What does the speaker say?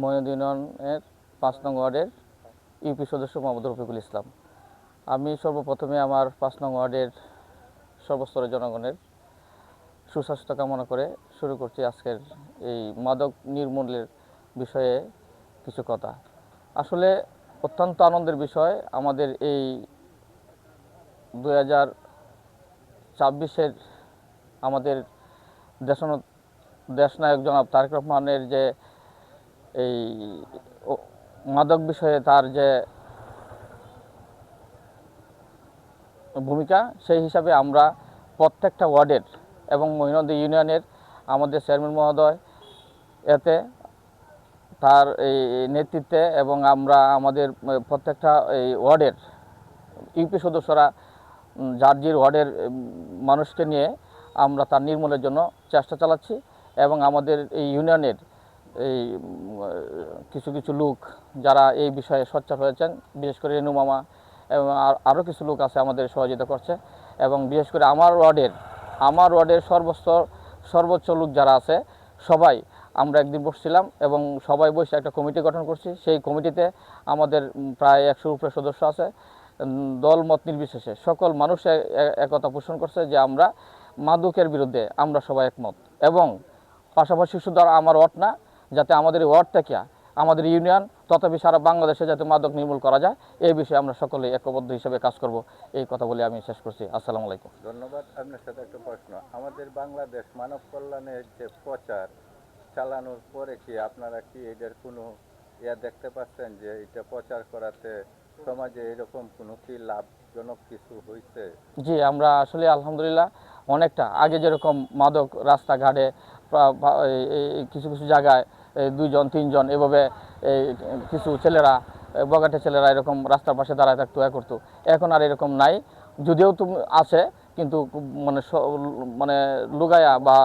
মঈনুদ্দিন ইউনিয়নের ৫ নং ওয়ার্ডের ইউপি সদস্য মোহাম্মদ রফিকুল ইসলাম। আমি সর্বপ্রথমে আমার ৫ নং ওয়ার্ডের সর্বস্তরের জনগণের সুস্বাস্থ্য কামনা করে শুরু করছি আজকের এই মাদক নির্মূলের বিষয়ে কিছু কথা। আসলে অত্যন্ত আনন্দের বিষয়, আমাদের এই 2026-এর আমাদের দেশনায়ক জনাব তারেক রহমানের যে এই মাদক বিষয়ে তার যে ভূমিকা, সেই হিসাবে আমরা প্রত্যেকটা ওয়ার্ডের এবং মঈনুদ্দিন ইউনিয়নের আমাদের চেয়ারম্যান মহোদয় এতে তার এই নেতৃত্বে এবং আমরা আমাদের প্রত্যেকটা এই ওয়ার্ডের ইউপি সদস্যরা যার ওয়ার্ডের মানুষকে নিয়ে আমরা তার নির্মূলের জন্য চেষ্টা চালাচ্ছি। এবং আমাদের এই ইউনিয়নের এই কিছু কিছু লোক যারা এই বিষয়ে সোচ্চার হয়েছেন, বিশেষ করে রেনু মামা এবং আরও কিছু লোক আছে আমাদের সহযোগিতা করছে। এবং বিশেষ করে আমার ওয়ার্ডের সর্বোচ্চ লোক যারা আছে সবাই আমরা একদিন বসছিলাম এবং সবাই বসে একটা কমিটি গঠন করছি। সেই কমিটিতে আমাদের প্রায় 100 উপরে সদস্য আছে। দল মত নির্বিশেষে সকল মানুষ একতা পোষণ করছে যে আমরা মাদকের বিরুদ্ধে আমরা সবাই একমত। এবং পাশাপাশি শুধু আমার ওয়ার্ড না, যাতে আমাদের ওয়ার্ড থেকে আমাদের ইউনিয়ন তথাপি সারা বাংলাদেশে যাতে মাদক নির্মূল করা যায়, এই বিষয়ে আমরা সকলে ঐক্যবদ্ধ হিসেবে কাজ করব। এই কথা বলে আমি শেষ করছি। আসসালামু আলাইকুম। ধন্যবাদ। আপনার সাথে একটা প্রশ্ন, আমাদের বাংলাদেশ মানব কল্যাণের যে প্রচার চালানোর পরে কি আপনারা কি এটার কোনো দেখতে পাচ্ছেন যে এটা প্রচার করাতে সমাজে এরকম কোনো কি লাভজনক কিছু হয়েছে? জি, আমরা আসলে আলহামদুলিল্লাহ অনেকটা আগে যেরকম মাদক রাস্তাঘাটে কিছু কিছু জায়গায় 2 জন 3 জন এভাবে কিছু ছেলেরা, বগাটে ছেলেরা এরকম রাস্তার পাশে দাঁড়ায় থাকতো, করতো, এখন আর এরকম নাই। যদিও তুমি আছে, কিন্তু মানে লুগায়া বা